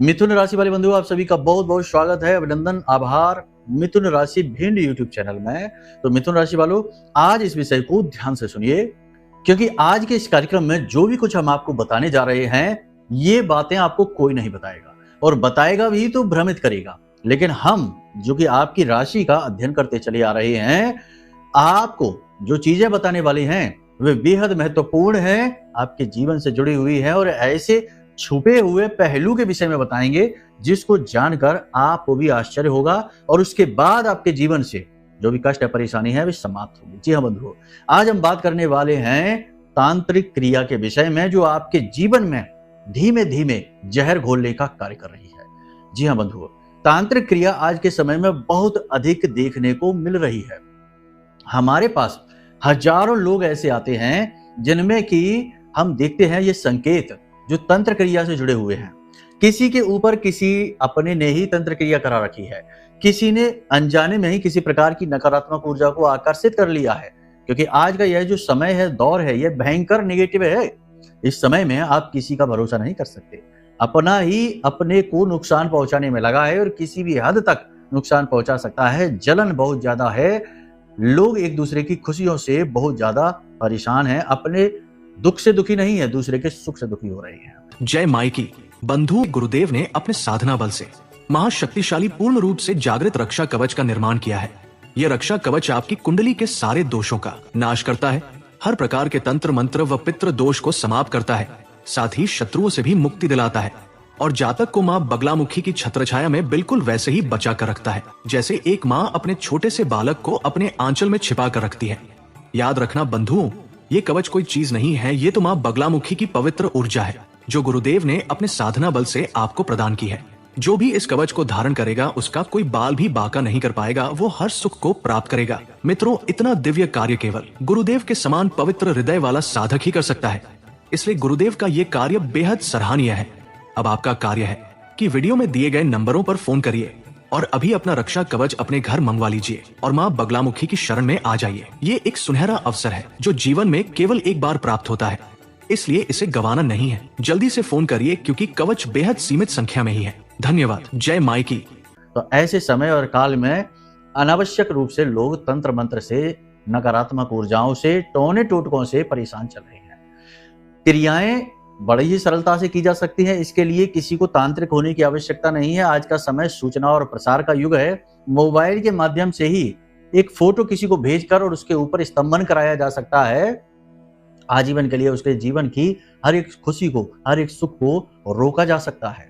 मिथुन राशि वाले बंधुओं, आप सभी का बहुत बहुत स्वागत है। अभिनंदन, आभार। मिथुन राशि भिंड यूट्यूब चैनल में। तो मिथुन राशि वालों, आज इस विषय को ध्यान से सुनिए, क्योंकि आज के इस कार्यक्रम में जो भी कुछ हम आपको बताने जा रहे हैं, ये बातें आपको कोई नहीं बताएगा, और बताएगा भी तो भ्रमित करेगा। लेकिन हम जो कि आपकी राशि का अध्ययन करते चले आ रहे हैं, आपको जो चीजें बताने वाली हैं वे बेहद महत्वपूर्ण हैं, आपके जीवन से जुड़ी हुई है, और ऐसे छुपे हुए पहलू के विषय में बताएंगे जिसको जानकर आपको भी आश्चर्य होगा, और उसके बाद आपके जीवन से जो भी कष्ट या परेशानी है वे समाप्त होगी। जी हाँ बंधुओं, आज हम बात करने वाले हैं तांत्रिक क्रिया के विषय में, जो आपके जीवन में धीमे धीमे जहर घोलने का कार्य कर रही है। जी हाँ बंधुओं, तांत्रिक क्रिया आज के समय में बहुत अधिक देखने को मिल रही है। हमारे पास हजारों लोग ऐसे आते हैं जिनमें कि हम देखते हैं ये संकेत जो तंत्र क्रिया से जुड़े हुए हैं। किसी के ऊपर किसी अपने ने ही तंत्र क्रिया करा रखी है, किसी ने अनजाने में ही किसी प्रकार की नकारात्मक ऊर्जा को आकर्षित कर लिया है, क्योंकि आज का यह जो समय है, दौर है, यह भयंकर नेगेटिव है। इस समय में आप किसी का भरोसा नहीं कर सकते। अपना ही अपने को नुकसान पहुंचाने में लगा है, और किसी भी हद तक नुकसान पहुंचा सकता है। जलन बहुत ज्यादा है, लोग एक दूसरे की खुशियों से बहुत ज्यादा परेशान हैं, अपने दुख से दुखी नहीं है, दूसरे के सुख से दुखी हो रहे हैं। जय माई की बंधु गुरुदेव ने अपने साधना बल से महाशक्तिशाली पूर्ण रूप से जागृत रक्षा कवच का निर्माण किया है। यह रक्षा कवच आपकी कुंडली के सारे दोषों का नाश करता है, हर प्रकार के तंत्र मंत्र व पितृ दोष को समाप्त करता है, साथ ही शत्रुओं से भी मुक्ति दिलाता है, और जातक को माँ बगलामुखी की छत्रछाया में बिल्कुल वैसे ही बचा कर रखता है, जैसे एक माँ अपने छोटे से बालक को अपने आंचल में छिपा कर रखती है। याद रखना बंधुओं, ये कवच कोई चीज नहीं है, ये तो माँ बगलामुखी की पवित्र ऊर्जा है, जो गुरुदेव ने अपने साधना बल से आपको प्रदान की है। जो भी इस कवच को धारण करेगा, उसका कोई बाल भी बाका नहीं कर पाएगा, वो हर सुख को प्राप्त करेगा। मित्रों, इतना दिव्य कार्य केवल गुरुदेव के समान पवित्र हृदय वाला साधक ही कर सकता है, इसलिए गुरुदेव का ये कार्य बेहद सराहनीय है। अब आपका कार्य है कि वीडियो में दिए गए नंबरों पर फोन करिए और अभी अपना रक्षा कवच अपने घर मंगवा लीजिए और माँ बगलामुखी की शरण में आ जाइए। ये एक सुनहरा अवसर है जो जीवन में केवल एक बार प्राप्त होता है, इसलिए इसे गंवाना नहीं है। जल्दी से फोन करिए, क्योंकि कवच बेहद सीमित संख्या में ही है। धन्यवाद। जय माई की। तो ऐसे समय और काल में अनावश्यक रूप से लोग तंत्र मंत्र से, नकारात्मक ऊर्जाओं से, टोने टोटकों से परेशान चल रहे हैं। क्रियाएं बड़ी ही सरलता से की जा सकती है, इसके लिए किसी को तांत्रिक होने की आवश्यकता नहीं है। आज का समय सूचना और प्रसार का युग है। मोबाइल के माध्यम से ही एक फोटो किसी को भेजकर और उसके ऊपर स्तंभन कराया जा सकता है। आजीवन के लिए उसके जीवन की हर एक खुशी को, हर एक सुख को रोका जा सकता है।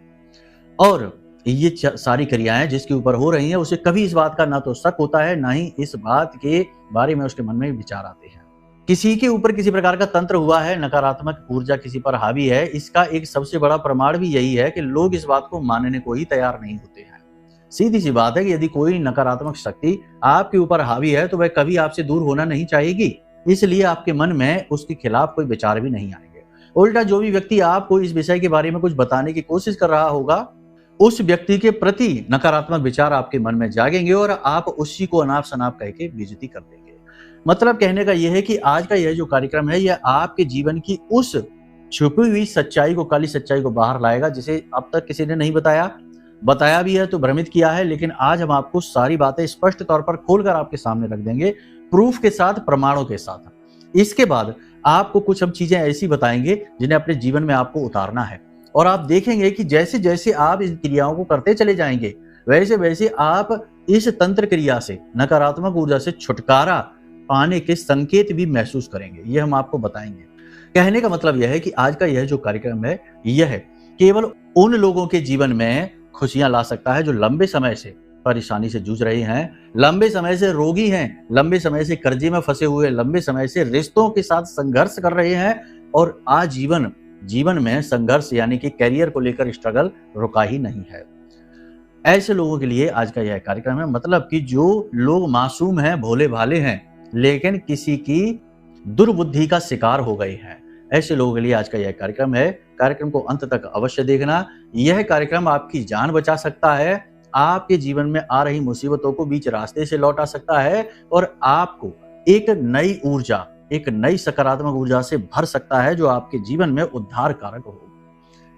और ये सारी क्रियाएं जिसके ऊपर हो रही हैं, उसे कभी इस बात का ना तो शक होता है, ना ही इस बात के बारे में उसके मन में विचार आते हैं। किसी के ऊपर किसी प्रकार का तंत्र हुआ है, नकारात्मक ऊर्जा किसी पर हावी है, इसका एक सबसे बड़ा प्रमाण भी यही है कि लोग इस बात को मानने को ही तैयार नहीं होते हैं। सीधी सी बात है कि यदि कोई नकारात्मक शक्ति आपके ऊपर हावी है, तो वह कभी आपसे दूर होना नहीं चाहेगी, इसलिए आपके मन में उसके खिलाफ कोई विचार भी नहीं आएंगे। उल्टा जो भी व्यक्ति आपको इस विषय के बारे में कुछ बताने की कोशिश कर रहा होगा, उस व्यक्ति के प्रति नकारात्मक विचार आपके मन में जागेंगे, और आप उसी को अनाप शनाप कह के बेइज्जती कर देंगे। मतलब कहने का यह है कि आज का यह जो कार्यक्रम है, यह आपके जीवन की उस छुपी हुई सच्चाई को, काली सच्चाई को बाहर लाएगा, जिसे अब तक किसी ने नहीं बताया भी है तो भ्रमित किया है। लेकिन आज हम आपको सारी बातें स्पष्ट तौर पर खोलकर आपके सामने रख देंगे, प्रूफ के साथ, प्रमाणों के साथ। इसके बाद आपको कुछ हम चीजें ऐसी बताएंगे जिन्हें अपने जीवन में आपको उतारना है, और आप देखेंगे कि जैसे जैसे आप इन क्रियाओं को करते चले जाएंगे, वैसे वैसे आप इस तंत्र क्रिया से, नकारात्मक ऊर्जा से छुटकारा पाने के संकेत भी महसूस करेंगे। ये हम आपको बताएंगे। कहने का मतलब यह है कि आज का यह जो कार्यक्रम है, यह केवल उन लोगों के जीवन में खुशियां ला सकता है जो लंबे समय से परेशानी से जूझ रहे हैं, लंबे समय से रोगी हैं, लंबे समय से कर्जे में फंसे हुए, लंबे समय से रिश्तों के साथ संघर्ष कर रहे हैं, और आजीवन जीवन में संघर्ष यानी कि करियर को लेकर स्ट्रगल रुका ही नहीं है। ऐसे लोगों के लिए आज का यह कार्यक्रम है। मतलब कि जो लोग मासूम हैं, भोले भाले हैं, लेकिन किसी की दुर्बुद्धि का शिकार हो गए हैं, ऐसे लोगों के लिए आज का यह कार्यक्रम है। कार्यक्रम को अंत तक अवश्य देखना। यह कार्यक्रम आपकी जान बचा सकता है, आपके जीवन में आ रही मुसीबतों को बीच रास्ते से लौटा सकता है, और आपको एक नई ऊर्जा, एक नई सकारात्मक ऊर्जा से भर सकता है, जो आपके जीवन में उद्धार कारक हो।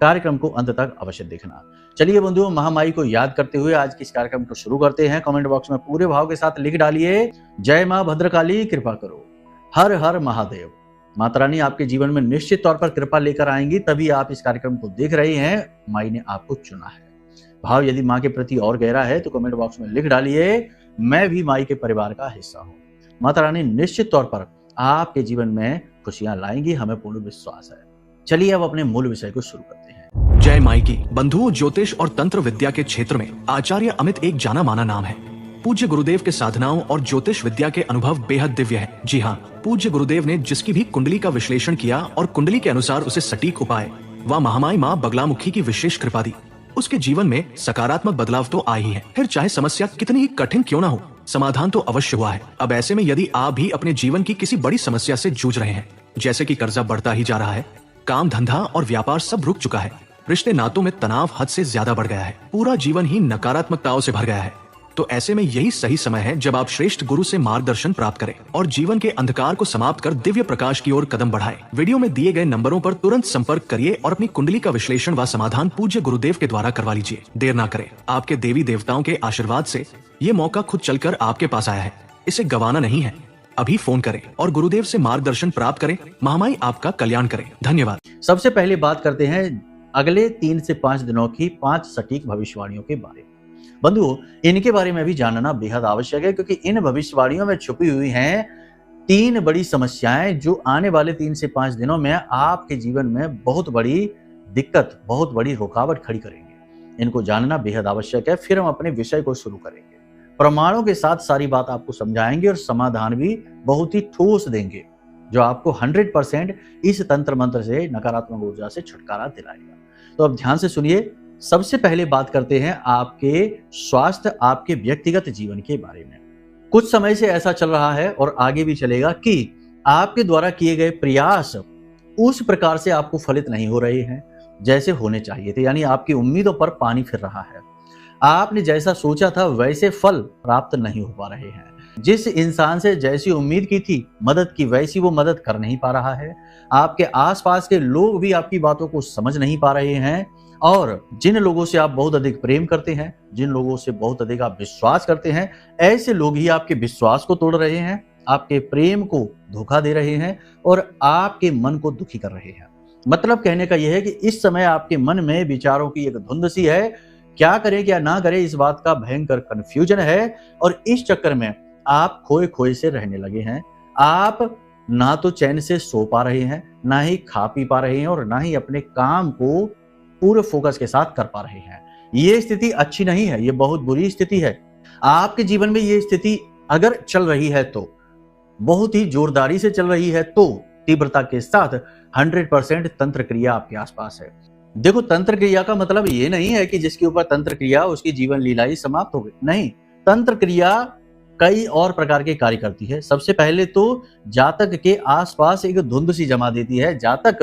कार्यक्रम को अंत तक अवश्य देखना। चलिए बंधुओं, महामाई को याद करते हुए आज के इस कार्यक्रम को शुरू करते हैं। कमेंट बॉक्स में पूरे भाव के साथ लिख डालिए, जय मां भद्रकाली कृपा करो, हर हर महादेव। माता रानी आपके जीवन में निश्चित तौर पर कृपा लेकर आएंगी, तभी आप इस कार्यक्रम को देख रहे हैं, माई ने आपको चुना है। भाव यदि माँ के प्रति और गहरा है तो कमेंट बॉक्स में लिख डालिए, मैं भी माई के परिवार का हिस्सा हूँ। माता रानी निश्चित तौर पर आपके जीवन में खुशियां लाएंगी, हमें पूर्ण विश्वास है। चलिए अब अपने मूल विषय को शुरू करते हैं। जय माई की। बंधुओं, ज्योतिष और तंत्र विद्या के क्षेत्र में आचार्य अमित एक जाना माना नाम है। पूज्य गुरुदेव के साधनाओं और ज्योतिष विद्या के अनुभव बेहद दिव्य है। जी हाँ, पूज्य गुरुदेव ने जिसकी भी कुंडली का विश्लेषण किया और कुंडली के अनुसार उसे सटीक उपाय व महामाई माँ बगलामुखी की विशेष कृपा दी, उसके जीवन में सकारात्मक बदलाव तो आए ही है। फिर चाहे समस्या कितनी ही कठिन क्यों ना हो, समाधान तो अवश्य हुआ है। अब ऐसे में यदि आप भी अपने जीवन की किसी बड़ी समस्या से जूझ रहे हैं, जैसे कि कर्जा बढ़ता ही जा रहा है, काम धंधा और व्यापार सब रुक चुका है, रिश्ते नातों में तनाव हद से ज्यादा बढ़ गया है, पूरा जीवन ही नकारात्मकताओं से भर गया है, तो ऐसे में यही सही समय है जब आप श्रेष्ठ गुरु से मार्गदर्शन प्राप्त करें और जीवन के अंधकार को समाप्त कर दिव्य प्रकाश की ओर कदम बढ़ाएं। वीडियो में दिए गए नंबरों पर तुरंत संपर्क करिए और अपनी कुंडली का विश्लेषण व समाधान पूज्य गुरुदेव के द्वारा करवा लीजिए। देर ना करें, आपके देवी देवताओं के आशीर्वाद से ये मौका खुद चलकर आपके पास आया है, इसे गंवाना नहीं है। अभी फोन करें और गुरुदेव से मार्गदर्शन प्राप्त करें। महामाई आपका कल्याण करें। धन्यवाद। सबसे पहले बात करते हैं अगले 3 से 5 दिनों की 5 सटीक भविष्यवाणियों के बारे में। बंधुओं, इनके बारे में भी जानना बेहद आवश्यक है, क्योंकि इन भविष्यवाणियों में छुपी हुई हैं 3 बड़ी समस्याएं जो आने वाले 3 से 5 दिनों में आपके जीवन में बहुत बड़ी दिक्कत, बहुत बड़ी रुकावट खड़ी करेंगे। इनको जानना बेहद आवश्यक है। फिर हम अपने विषय को शुरू करेंगे, प्रमाणों के साथ सारी बात आपको समझाएंगे और समाधान भी बहुत ही ठोस देंगे, जो आपको 100% इस तंत्र मंत्र से, नकारात्मक ऊर्जा से छुटकारा दिलाएगा। तो अब ध्यान से सुनिए। सबसे पहले बात करते हैं आपके स्वास्थ्य, आपके व्यक्तिगत जीवन के बारे में। कुछ समय से ऐसा चल रहा है और आगे भी चलेगा कि आपके द्वारा किए गए प्रयास उस प्रकार से आपको फलित नहीं हो रहे हैं जैसे होने चाहिए थे, यानी आपकी उम्मीदों पर पानी फिर रहा है। आपने जैसा सोचा था वैसे फल प्राप्त नहीं हो पा रहे हैं। जिस इंसान से जैसी उम्मीद की थी मदद की, वैसी वो मदद कर नहीं पा रहा है। आपके आसपास के लोग भी आपकी बातों को समझ नहीं पा रहे हैं, और जिन लोगों से आप बहुत अधिक प्रेम करते हैं, जिन लोगों से बहुत अधिक आप विश्वास करते हैं, ऐसे लोग ही आपके विश्वास को तोड़ रहे हैं, आपके प्रेम को धोखा दे रहे हैं और आपके मन को दुखी कर रहे हैं। मतलब कहने का यह है कि इस समय आपके मन में विचारों की एक धुंध सी है, क्या करें क्या ना करें इस बात का भयंकर कंफ्यूजन है, और इस चक्कर में आप खोए खोए से रहने लगे हैं। आप ना तो चैन से सो पा रहे हैं, ना ही खा पी पा रहे हैं, और ना ही अपने काम को पूरे फोकस के साथ कर पा रहे हैं। ये स्थिति अच्छी नहीं है, ये बहुत बुरी स्थिति है। आपके जीवन में ये स्थिति अगर चल रही है तो बहुत ही जोरदारी से चल रही है, तो तीव्रता के साथ 100% तंत्र क्रिया आपके आसपास है। देखो, तंत्र क्रिया का मतलब ये नहीं है कि जिसके ऊपर तंत्र क्रिया उसकी जीवन लीला ही समाप्त हो गई। नहीं, तंत्र क्रिया कई और प्रकार के कार्य करती है। सबसे पहले तो जातक के आसपास एक धुंध सी जमा देती है। जातक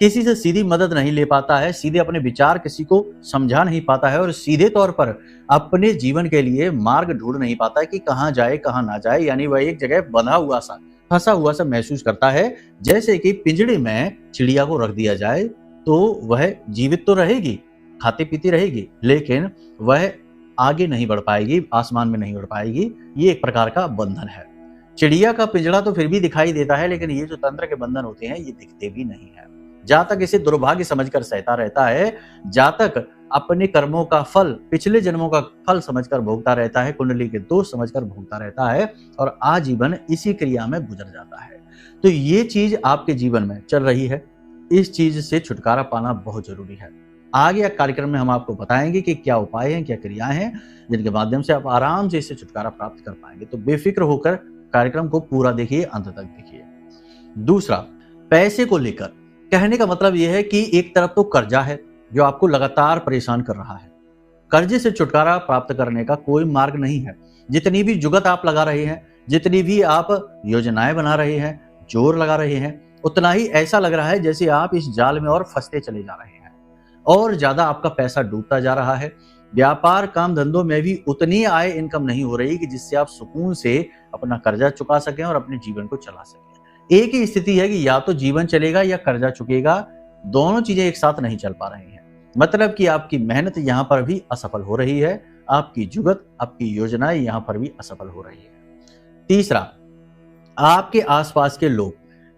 किसी से सीधी मदद नहीं ले पाता है, सीधे अपने विचार किसी को समझा नहीं पाता है, और सीधे तौर पर अपने जीवन के लिए मार्ग ढूंढ नहीं पाता है कि कहाँ जाए कहाँ ना जाए। यानी वह एक जगह बंधा हुआ सा, फंसा हुआ सा महसूस करता है। जैसे कि पिंजड़े में चिड़िया को रख दिया जाए तो वह जीवित तो रहेगी, खाती पीती रहेगी, लेकिन वह आगे नहीं बढ़ पाएगी, आसमान में नहीं बढ़ पाएगी। ये एक प्रकार का बंधन है। चिड़िया का पिंजड़ा तो फिर भी दिखाई देता है, लेकिन ये जो तंत्र के बंधन होते हैं ये दिखते भी नहीं है। जातक इसे दुर्भाग्य समझकर सहता रहता है। जातक अपने कर्मों का फल, पिछले जन्मों का फल समझकर भोगता रहता है, कुंडली के दोष समझकर भोगता रहता है, और आजीवन इसी क्रिया में गुजर जाता है। तो ये चीज आपके जीवन में चल रही है। इस चीज से छुटकारा पाना बहुत जरूरी है। आगे कार्यक्रम में हम आपको बताएंगे कि क्या उपाय हैं, क्या क्रियाएं हैं, जिनके माध्यम से आप आराम से इससे छुटकारा प्राप्त कर पाएंगे। तो बेफिक्र होकर कार्यक्रम को पूरा देखिए, अंत तक देखिए। दूसरा, पैसे को लेकर कहने का मतलब यह है कि एक तरफ तो कर्जा है जो आपको लगातार परेशान कर रहा है। कर्जे से छुटकारा प्राप्त करने का कोई मार्ग नहीं है। जितनी भी जुगत आप लगा रहे हैं, जितनी भी आप योजनाएं बना रहे हैं, जोर लगा रहे हैं, उतना ही ऐसा लग रहा है जैसे आप इस जाल में और फंसते चले जा रहे हैं, और ज्यादा आपका पैसा डूबता जा रहा है। व्यापार काम धंधों में भी उतनी आय इनकम नहीं हो रही कि जिससे आप सुकून से अपना कर्जा चुका सकें और अपने जीवन को चला सकें। एक ही स्थिति है कि या तो जीवन चलेगा या कर्जा चुकेगा। दोनों चीजें एक साथ नहीं चल पा रही हैं। मतलब कि आपकी मेहनत यहाँ पर भी असफल हो रही है, आपकी जुगत, आपकी योजनाएं यहाँ पर भी असफल हो रही है। तीसरा, आपके आसपास के लोग,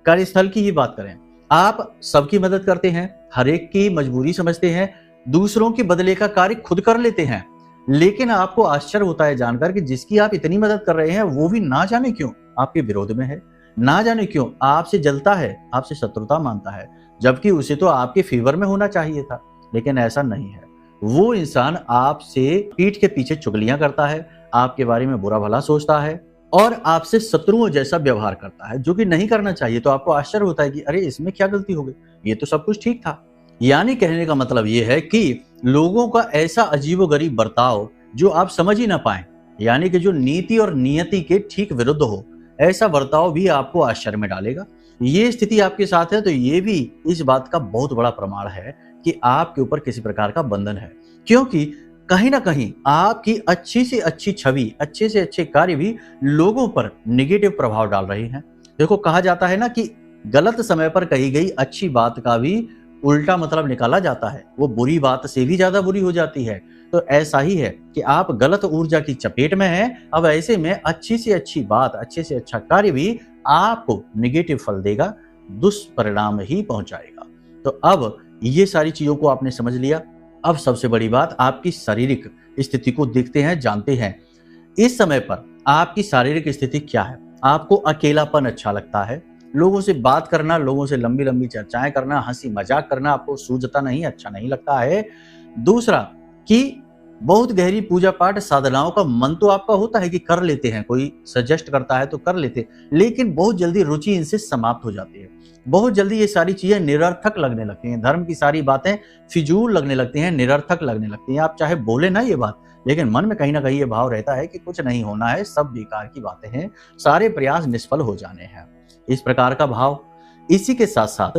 कार्यस्थल की ही बात करें, आप सबकी मदद करते हैं, हर एक की मजबूरी समझते हैं, दूसरों के बदले का कार्य खुद कर लेते हैं, लेकिन आपको आश्चर्य होता है जानकर कि जिसकी आप इतनी मदद कर रहे हैं वो भी ना जाने क्यों आपके विरोध में है, ना जाने क्यों आपसे जलता है, आपसे शत्रुता मानता है, जबकि उसे तो आपके फेवर में होना चाहिए था। लेकिन ऐसा नहीं है। वो इंसान आपसे पीठ के पीछे चुगलियां करता है, आपके बारे में बुरा भला सोचता है और आपसे शत्रुओं जैसा व्यवहार करता है, जो कि नहीं करना चाहिए। तो आपको आश्चर्य होता है कि अरे इसमें क्या गलती हो गई, ये तो सब कुछ ठीक था। यानी कहने का मतलब ये है कि लोगों का ऐसा अजीबोगरीब बर्ताव जो आप समझ ही ना पाए, यानी कि जो नीति और नियति के ठीक विरुद्ध हो, ऐसा बर्ताव भी आपको आश्चर्य में डालेगा। ये स्थिति आपके साथ है तो ये भी इस बात का बहुत बड़ा प्रमाण है कि आपके ऊपर किसी प्रकार का बंधन है, क्योंकि कहीं ना कहीं आपकी अच्छी से अच्छी छवि, अच्छे से अच्छे कार्य भी लोगों पर नेगेटिव प्रभाव डाल रहे हैं। देखो, कहा जाता है ना कि गलत समय पर कही गई अच्छी बात का भी उल्टा मतलब निकाला जाता है, वो बुरी बात से भी ज्यादा बुरी हो जाती है। तो ऐसा ही है कि आप गलत ऊर्जा की चपेट में हैं। अब ऐसे में अच्छी से अच्छी बात, अच्छे से अच्छा कार्य भी आपको नेगेटिव फल देगा, दुष्परिणाम ही पहुंचाएगा। तो अब ये सारी चीजों को आपने समझ लिया। अब सबसे बड़ी बात, आपकी शारीरिक स्थिति को देखते हैं, जानते हैं इस समय पर आपकी शारीरिक स्थिति क्या है। आपको अकेलापन अच्छा लगता है, लोगों से बात करना, लोगों से लंबी लंबी चर्चाएं करना, हंसी मजाक करना आपको सूझता नहीं, अच्छा नहीं लगता है। दूसरा कि बहुत गहरी पूजा पाठ साधनाओं का मन तो आपका होता है कि कर लेते हैं, कोई सजेस्ट करता है तो कर लेते, लेकिन बहुत जल्दी रुचि इनसे समाप्त हो जाती है। बहुत जल्दी ये सारी चीजें निरर्थक लगने लगती हैं, धर्म की सारी बातें फिजूल लगने लगती हैं, निरर्थक लगने लगती हैं। आप चाहे बोले ना ये बात, लेकिन मन में कहीं ना कहीं ये भाव रहता है कि कुछ नहीं होना है, सब बेकार की बातें हैं, सारे प्रयास निष्फल हो जाने हैं। इस प्रकार का भाव, इसी के साथ साथ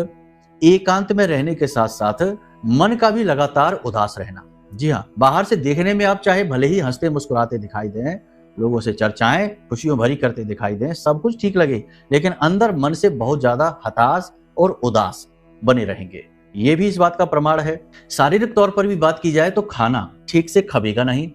एकांत में रहने के साथ साथ मन का भी लगातार उदास रहना। जी हाँ, बाहर से देखने में आप चाहे भले ही हंसते मुस्कुराते दिखाई दें, लोगों से चर्चाएं खुशियों भरी करते दिखाई दें, सब कुछ ठीक लगे, लेकिन अंदर मन से बहुत ज्यादा हताश और उदास बने रहेंगे। ये भी इस बात का प्रमाण है। शारीरिक तौर पर भी बात की जाए तो खाना ठीक से खबेगा नहीं,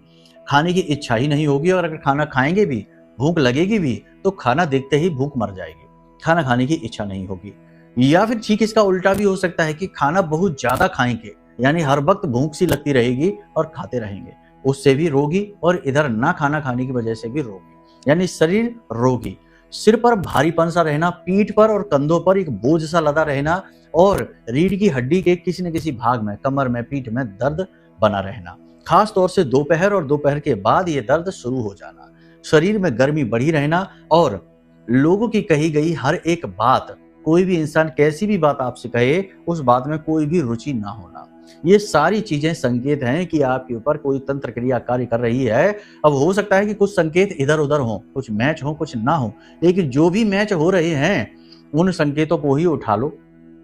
खाने की इच्छा ही नहीं होगी, और अगर खाना खाएंगे भी, भूख लगेगी भी, तो खाना देखते ही भूख मर जाएगी, खाना खाने की इच्छा नहीं होगी। या फिर ठीक इसका उल्टा भी हो सकता है कि खाना बहुत ज्यादा खाएंगे, यानी हर वक्त भूख सी लगती रहेगी और खाते रहेंगे, उससे भी रोगी, और इधर ना खाना खाने की वजह से भी रोगी, यानी शरीर रोगी, सिर पर भारीपन सा रहना, पीठ पर और कंधों पर एक बोझ सा लदा रहना, और रीढ़ की हड्डी के किसी न किसी भाग में, कमर में, पीठ में दर्द बना रहना, खास तौर से दोपहर और दोपहर के बाद ये दर्द शुरू हो जाना, शरीर में गर्मी बढ़ी रहना, और लोगों की कही गई हर एक बात, कोई भी इंसान कैसी भी बात आपसे कहे, उस बात में कोई भी रुचि ना होना, ये सारी चीजें संकेत हैं कि आपके ऊपर कोई तंत्र क्रिया कार्य कर रही है। अब हो सकता है कि कुछ संकेत इधर उधर हो, कुछ मैच हो, कुछ ना हो, लेकिन जो भी मैच हो रहे हैं उन संकेतों को ही उठा लो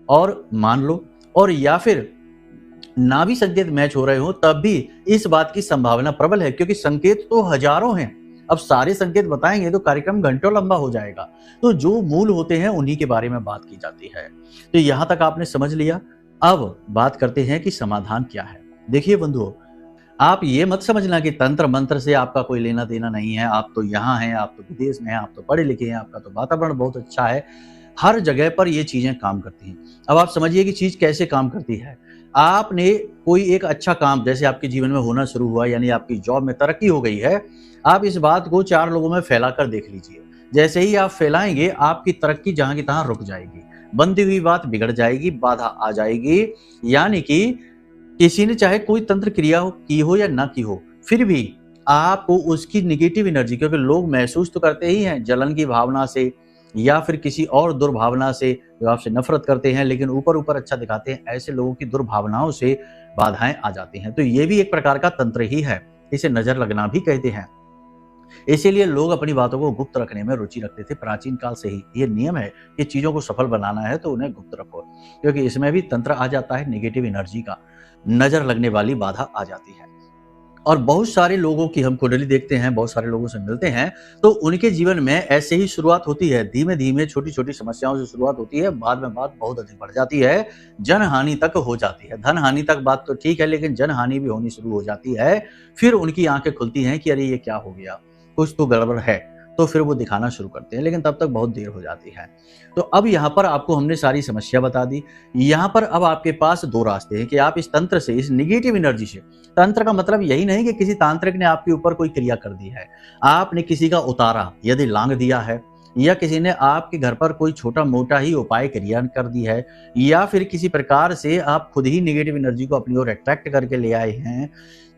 और मान लो, और या फिर ना भी संकेत मैच हो रहे हो तब भी इस बात की संभावना प्रबल है, क्योंकि संकेत तो हजारों हैं। अब सारे संकेत बताएंगे तो कार्यक्रम घंटों लंबा हो जाएगा। तो जो मूल होते हैं उन्हीं के बारे में बात की जाती है। तो यहां तक आपने समझ लिया। अब बात करते हैं कि समाधान क्या है। देखिए बंधुओं, आप ये मत समझना कि तंत्र मंत्र से आपका कोई लेना देना नहीं है, आप तो यहाँ हैं, आप तो विदेश में हैं, आप तो पढ़े लिखे हैं, आपका तो वातावरण बहुत अच्छा है, हर जगह पर ये चीजें काम करती हैं। अब आप समझिए कि चीज कैसे काम करती है। आपने कोई एक अच्छा काम जैसे आपके जीवन में होना शुरू हुआ, यानी आपकी जॉब में तरक्की हो गई है, आप इस बात को 4 लोगों में फैला कर देख लीजिए। जैसे ही आप फैलाएंगे, आपकी तरक्की जहां की तहां रुक जाएगी, बनती हुई बात बिगड़ जाएगी, बाधा आ जाएगी। यानी कि किसी ने चाहे कोई तंत्र क्रिया की हो या ना की हो, फिर भी आपको उसकी निगेटिव एनर्जी, क्योंकि लोग महसूस तो करते ही हैं जलन की भावना से या फिर किसी और दुर्भावना से, जो आपसे नफरत करते हैं लेकिन ऊपर ऊपर अच्छा दिखाते हैं, ऐसे लोगों की दुर्भावनाओं से बाधाएं आ जाती हैं। तो ये भी एक प्रकार का तंत्र ही है, इसे नजर लगना भी कहते हैं। इसीलिए लोग अपनी बातों को गुप्त रखने में रुचि रखते थे प्राचीन काल से ही। ये नियम है कि चीजों को सफल बनाना है तो उन्हें गुप्त रखो, क्योंकि इसमें भी तंत्र आ जाता है, नेगेटिव एनर्जी का, नजर लगने वाली बाधा आ जाती है। और बहुत सारे लोगों की हम कुंडली देखते हैं, बहुत सारे लोगों से मिलते हैं, तो उनके जीवन में ऐसे ही शुरुआत होती है। धीमे-धीमे, छोटी-छोटी समस्याओं से शुरुआत होती है, बाद में बात बहुत अधिक बढ़ जाती है, जनहानि तक हो जाती है। धन-हानि तक बात तो ठीक है, लेकिन जनहानि भी होनी शुरू हो जाती है। फिर उनकी आँखें खुलती हैं कि अरे! ये क्या हो गया? कुछ तो गड़बड़ है। तो फिर वो दिखाना शुरू करते हैं, लेकिन तब तक बहुत देर हो जाती है। तो अब यहाँ पर आपको हमने सारी समस्या बता दी। यहाँ पर अब आपके पास 2 रास्ते हैं कि आप इस तंत्र से, इस नेगेटिव एनर्जी से, तंत्र का मतलब यही नहीं कि किसी तांत्रिक ने आपके ऊपर कोई क्रिया कर दी है। आपने किसी का उतारा, यदि लांघ दिया है, या किसी ने आपके घर पर कोई छोटा-मोटा ही उपाय क्रिया कर दी है, या फिर किसी प्रकार से आप खुद ही नेगेटिव एनर्जी को अपनी ओर अट्रैक्ट करके ले आए हैं,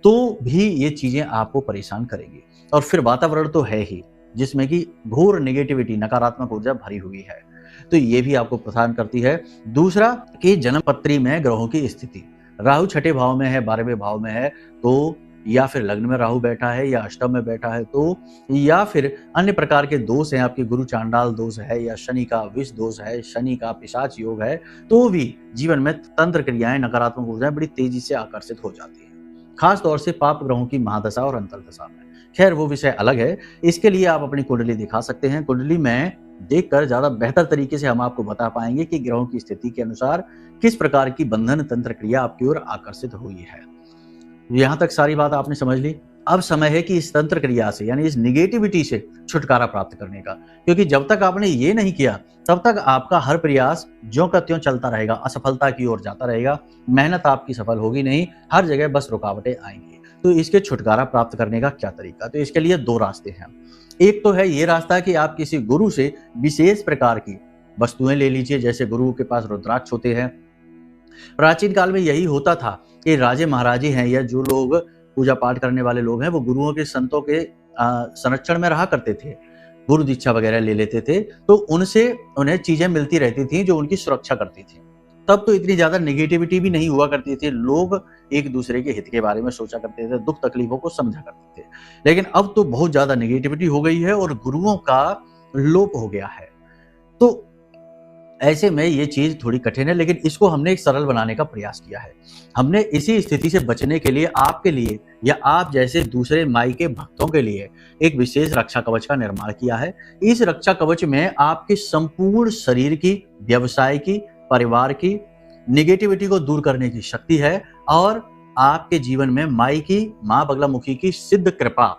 तो भी ये चीज़ें आपको परेशान करेंगी। और फिर वातावरण तो है ही, जिसमें कि घोर नेगेटिविटी, नकारात्मक ऊर्जा भरी हुई है। तो ये भी आपको परेशान करती है। दूसरा कि जन्म पत्री में ग्रहों की स्थिति, राहु छठे भाव में है, 12वें भाव में है, तो या फिर लग्न में राहु बैठा है, या अष्टम में बैठा है, तो या फिर अन्य प्रकार के दोष हैं, आपके गुरु चांडाल दोष है, या शनि का विष दोष है, शनि का पिशाच योग है, तो भी जीवन में तंत्र क्रियाएं, नकारात्मक ऊर्जाएं बड़ी तेजी से आकर्षित हो जाती है, खास तौर से पाप ग्रहों की महादशा और अंतर्दशा में। खैर, वो विषय अलग है। इसके लिए आप अपनी कुंडली दिखा सकते हैं। कुंडली में देखकर ज्यादा बेहतर तरीके से हम आपको बता पाएंगे कि ग्रहों की स्थिति के अनुसार किस प्रकार की बंधन तंत्र क्रिया आपकी ओर आकर्षित हुई है। यहां तक सारी बात आपने समझ ली। अब समय है कि इस तंत्र क्रिया से, यानी इस निगेटिविटी से छुटकारा प्राप्त करने का, क्योंकि जब तक आपने ये नहीं किया, तब तक आपका हर प्रयास ज्यों का त्यों चलता रहेगा, असफलता की ओर जाता रहेगा। मेहनत आपकी सफल होगी नहीं, हर जगह बस रुकावटें आएंगी। तो इसके छुटकारा प्राप्त करने का क्या तरीका? तो इसके लिए 2 रास्ते हैं। एक तो है ये रास्ता कि आप किसी गुरु से विशेष प्रकार की वस्तुएं ले लीजिए, जैसे गुरु के पास रुद्राक्ष होते हैं। प्राचीन काल में यही होता था कि राजे महाराजे हैं, या जो लोग पूजा पाठ करने वाले लोग हैं, वो गुरुओं के, संतों के संरक्षण में रहा करते थे, गुरु दीक्षा वगैरह ले लेते थे, तो उनसे उन्हें चीजें मिलती रहती थी जो उनकी सुरक्षा करती थी। तब तो इतनी ज्यादा नेगेटिविटी भी नहीं हुआ करती थी, लोग एक दूसरे के हित के बारे में सोचा करते थे, दुख तकलीफों को समझा करते थे। लेकिन अब तो बहुत ज्यादा नेगेटिविटी हो गई है और गुरुओं का लोप हो गया है। तो ऐसे में ये चीज थोड़ी कठिन है, लेकिन इसको हमने एक सरल बनाने का प्रयास किया है। हमने इसी स्थिति से बचने के लिए आपके लिए, या आप जैसे दूसरे माई के भक्तों के लिए, एक विशेष रक्षा कवच का निर्माण किया है। इस रक्षा कवच में आपके संपूर्ण शरीर की, व्यवसाय की, परिवार की नेगेटिविटी को दूर करने की शक्ति है, और आपके जीवन में माई की, मां बगलामुखी की सिद्ध कृपा,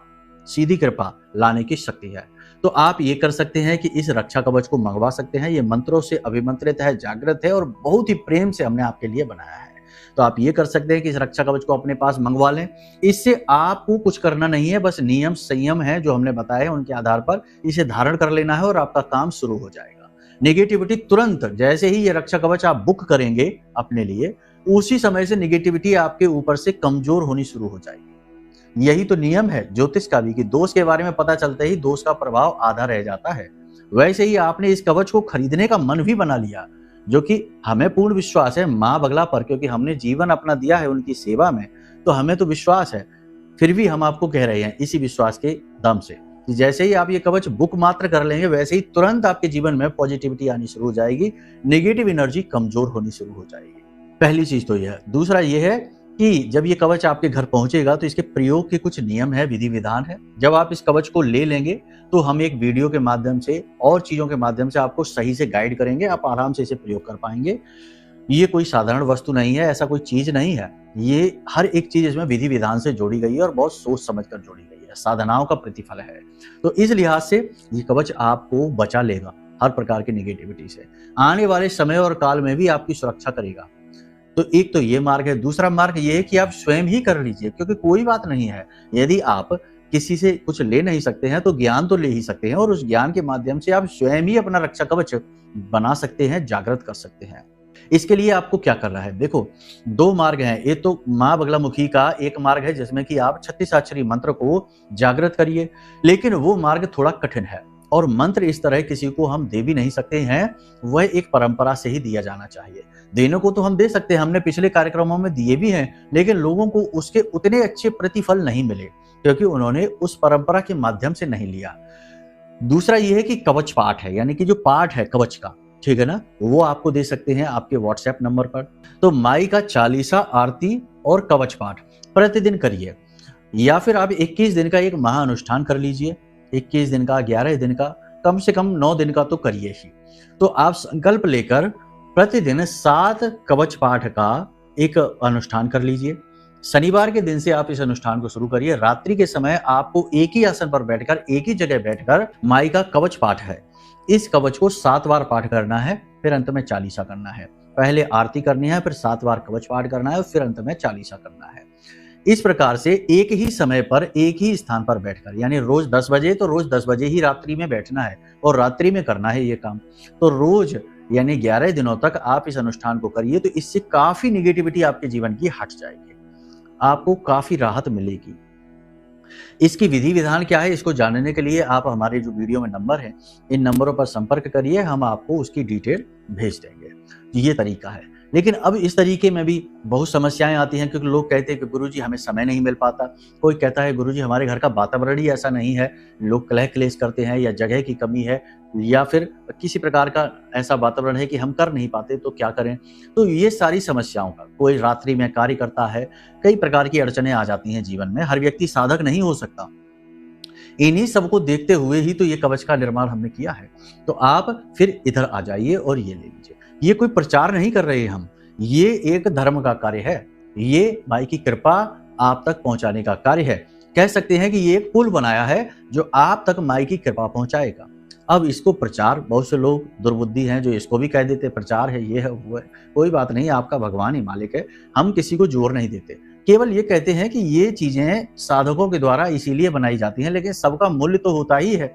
सीधी कृपा लाने की शक्ति है। तो आप ये कर सकते हैं कि इस रक्षा कवच को मंगवा सकते हैं। ये मंत्रों से अभिमंत्रित है, जागृत है, और बहुत ही प्रेम से हमने आपके लिए बनाया है। तो आप ये कर सकते हैं कि इस रक्षा कवच को अपने पास मंगवा लें। इससे आपको कुछ करना नहीं है, बस नियम संयम है जो हमने बताए, उनके आधार पर इसे धारण कर लेना है और आपका काम शुरू हो जाएगा। नेगेटिविटी तुरंत, जैसे ही ये रक्षा कवच आप बुक करेंगे अपने लिए, उसी समय से नेगेटिविटी आपके ऊपर से कमजोर होनी शुरू हो जाएगी। यही तो नियम है ज्योतिष का भी, कि दोष के बारे में पता चलते ही दोष का प्रभाव आधा रह जाता है। वैसे ही आपने इस कवच को खरीदने का मन भी बना लिया, जो कि हमें पूर्ण विश्वास है मां बगला पर, क्योंकि हमने जीवन अपना दिया है उनकी सेवा में, तो हमें तो विश्वास है। फिर भी हम आपको कह रहे हैं इसी विश्वास के दम से कि जैसे ही आप ये कवच बुक मात्र कर लेंगे, वैसे ही तुरंत आपके जीवन में पॉजिटिविटी आनी शुरू हो जाएगी, नेगेटिव एनर्जी कमजोर होनी शुरू हो जाएगी। पहली चीज तो यह है। दूसरा ये है कि जब ये कवच आपके घर पहुंचेगा, तो इसके प्रयोग के कुछ नियम है, विधि विधान है। जब आप इस कवच को ले लेंगे, तो हम एक वीडियो के माध्यम से और चीजों के माध्यम से आपको सही से गाइड करेंगे, आप आराम से इसे प्रयोग कर पाएंगे। ये कोई साधारण वस्तु नहीं है, ऐसा कोई चीज नहीं है। ये हर एक चीज इसमें विधि विधान से जोड़ी गई है और बहुत सोच समझ कर जोड़ी गई है, साधनाओं का प्रतिफल है। तो इस लिहाज से ये कवच आपको बचा लेगा हर प्रकार की नेगेटिविटी से, आने वाले समय और काल में भी आपकी सुरक्षा करेगा। तो एक तो ये मार्ग है। दूसरा मार्ग ये है कि आप स्वयं ही कर लीजिए, क्योंकि कोई बात नहीं है, यदि आप किसी से कुछ ले नहीं सकते हैं तो ज्ञान तो ले ही सकते हैं, और उस ज्ञान के माध्यम से आप स्वयं ही अपना रक्षा कवच बना सकते हैं, जागृत कर सकते हैं। इसके लिए आपको क्या करना है? देखो, 2 मार्ग हैं। एक तो मां बगलामुखी का एक मार्ग है, जिसमें कि आप 36 मंत्र को जागृत करिए, लेकिन वो मार्ग थोड़ा कठिन है, और मंत्र इस तरह किसी को हम दे भी नहीं सकते हैं, वह एक परंपरा से ही दिया जाना चाहिए। देने को तो हम दे सकते हैं, हमने पिछले कार्यक्रमों में दिए भी हैं, लेकिन लोगों को उसके उतने अच्छे प्रतिफल नहीं मिले, क्योंकि उन्होंने उस परंपरा के माध्यम से नहीं लिया। दूसरा ये है कि कवच पाठ है, यानी कि जो पाठ है कवच का, ठीक है ना, वो आपको दे सकते हैं आपके व्हाट्सएप नंबर पर। तो माई का 40 आरती और कवच पाठ प्रतिदिन करिए। या फिर आप 21 दिन का एक महाअनुष्ठान कर लीजिए। 21 दिन का, 11 दिन का, कम से कम 9 दिन का तो करिए ही। तो आप संकल्प लेकर प्रतिदिन 7 कवच पाठ का एक अनुष्ठान कर लीजिए। शनिवार के दिन से आप इस अनुष्ठान को शुरू करिए। रात्रि के समय आपको एक ही आसन पर बैठकर, एक ही जगह बैठकर माई का कवच पाठ है, इस कवच को 7 बार पाठ करना है, फिर अंत में चालीसा करना है। पहले आरती करनी है, फिर 7 बार कवच पाठ करना है और फिर अंत में चालीसा करना है। इस प्रकार से एक ही समय पर एक ही स्थान पर बैठकर, यानी रोज 10 बजे तो रोज 10 बजे ही रात्रि में बैठना है और रात्रि में करना है ये काम। तो रोज यानी 11 दिनों तक आप इस अनुष्ठान को करिए, तो इससे काफी निगेटिविटी आपके जीवन की हट जाएगी, आपको काफी राहत मिलेगी। इसकी विधि विधान क्या है, इसको जानने के लिए आप हमारे जो वीडियो में नंबर है, इन नंबरों पर संपर्क करिए, हम आपको उसकी डिटेल भेज देंगे। ये तरीका है। लेकिन अब इस तरीके में भी बहुत समस्याएं आती हैं, क्योंकि लोग कहते हैं कि गुरुजी हमें समय नहीं मिल पाता। कोई कहता है गुरुजी हमारे घर का वातावरण ही ऐसा नहीं है, लोग कलह क्लेश करते हैं, या जगह की कमी है, या फिर किसी प्रकार का ऐसा वातावरण है कि हम कर नहीं पाते, तो क्या करें। तो ये सारी समस्याओं का, कोई रात्रि में कार्य करता है, कई प्रकार की अड़चनें आ जाती हैं जीवन में। हर व्यक्ति साधक नहीं हो सकता। इन्हीं सबको देखते हुए ही तो ये कवच का निर्माण हमने किया है। तो आप फिर इधर आ जाइए और ये ले लीजिए। ये कोई प्रचार नहीं कर रहे हम, ये एक धर्म का कार्य है, ये माई की कृपा आप तक पहुंचाने का कार्य है। कह सकते हैं कि ये एक पुल बनाया है जो आप तक माई की कृपा पहुंचाएगा। अब इसको प्रचार, बहुत से लोग दुर्बुद्धि हैं जो इसको भी कह देते प्रचार है, ये है वो है। कोई बात नहीं, आपका भगवान ही मालिक है, हम किसी को जोर नहीं देते। केवल ये कहते हैं कि ये चीजें साधकों के द्वारा इसीलिए बनाई जाती हैं, लेकिन सबका मूल्य तो होता ही है,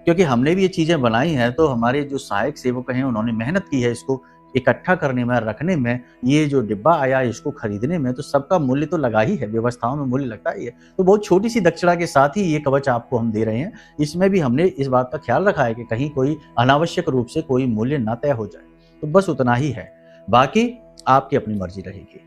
क्योंकि हमने भी ये चीजें बनाई हैं, तो हमारे जो सहायक सेवक हैं उन्होंने मेहनत की है इसको इकट्ठा करने में, रखने में, ये जो डिब्बा आया इसको खरीदने में, तो सबका मूल्य तो लगा ही है, व्यवस्थाओं में मूल्य लगता ही है। तो बहुत छोटी सी दक्षिणा के साथ ही ये कवच आपको हम दे रहे हैं। इसमें भी हमने इस बात का ख्याल रखा है कि कहीं कोई अनावश्यक रूप से कोई मूल्य ना तय हो जाए, तो बस उतना ही है। बाकी आपकी अपनी मर्जी रहेगी।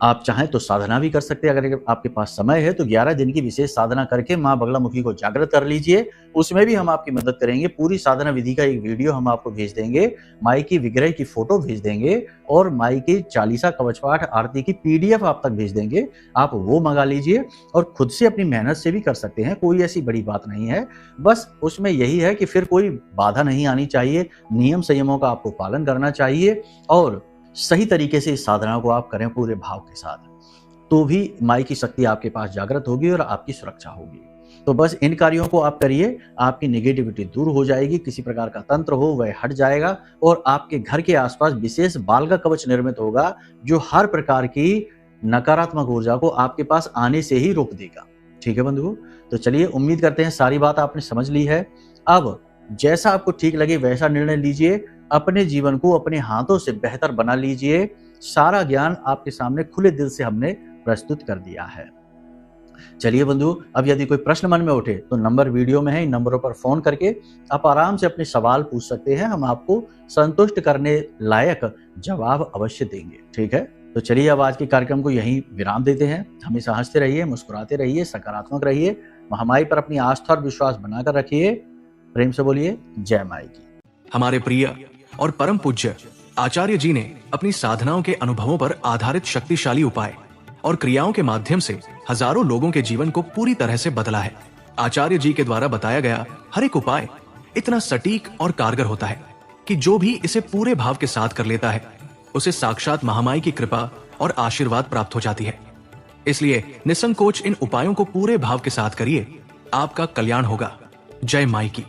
आप चाहें तो साधना भी कर सकते हैं, अगर आपके पास समय है तो 11 दिन की विशेष साधना करके माँ बगलामुखी को जागृत कर लीजिए, उसमें भी हम आपकी मदद करेंगे। पूरी साधना विधि का एक वीडियो हम आपको भेज देंगे, माई की विग्रह की फोटो भेज देंगे और माई की चालीसा कवच पाठ आरती की PDF आप तक भेज देंगे। आप वो मंगा लीजिए और खुद से अपनी मेहनत से भी कर सकते हैं, कोई ऐसी बड़ी बात नहीं है। बस उसमें यही है कि फिर कोई बाधा नहीं आनी चाहिए, नियम संयमों का आपको पालन करना चाहिए और सही तरीके से इस साधना को आप करें पूरे भाव के साथ, तो भी माई की शक्ति आपके पास जागृत होगी और आपकी सुरक्षा होगी। तो बस इन कार्यों को आप करिए, आपकी नेगेटिविटी दूर हो जाएगी, किसी प्रकार का तंत्र हो वह हट जाएगा और आपके घर के आसपास विशेष बाल का कवच निर्मित होगा जो हर प्रकार की नकारात्मक ऊर्जा को आपके पास आने से ही रोक देगा। ठीक है बंधुओं, तो चलिए उम्मीद करते हैं सारी बात आपने समझ ली है। अब जैसा आपको ठीक लगे वैसा निर्णय लीजिए, अपने जीवन को अपने हाथों से बेहतर बना लीजिए। सारा ज्ञान आपके सामने खुले दिल से हमने प्रस्तुत कर दिया है। चलिए बंधु, अब यदि कोई प्रश्न मन में उठे तो नंबर वीडियो में है, इन नंबरों पर फोन करके आप आराम से अपने सवाल पूछ सकते हैं, हम आपको संतुष्ट करने लायक जवाब अवश्य देंगे। ठीक है, तो चलिए अब आज के कार्यक्रम को यहीं विराम देते हैं। हमेशा हंसते रहिए, मुस्कुराते रहिए, सकारात्मक रहिए, महामाई पर अपनी आस्था और विश्वास बनाकर रखिए। प्रेम से बोलिए जय माई की। हमारे प्रिय और परम पूज्य आचार्य जी ने अपनी साधनाओं के अनुभवों पर आधारित शक्तिशाली उपाय और क्रियाओं के माध्यम से हजारों लोगों के जीवन को पूरी तरह से बदला है। आचार्य जी के द्वारा बताया गया हर एक उपाय इतना सटीक और कारगर होता है कि जो भी इसे पूरे भाव के साथ कर लेता है उसे साक्षात महामाई की कृपा और आशीर्वाद प्राप्त हो जाती है। इसलिए निसंकोच इन उपायों को पूरे भाव के साथ करिए, आपका कल्याण होगा। जय माई की।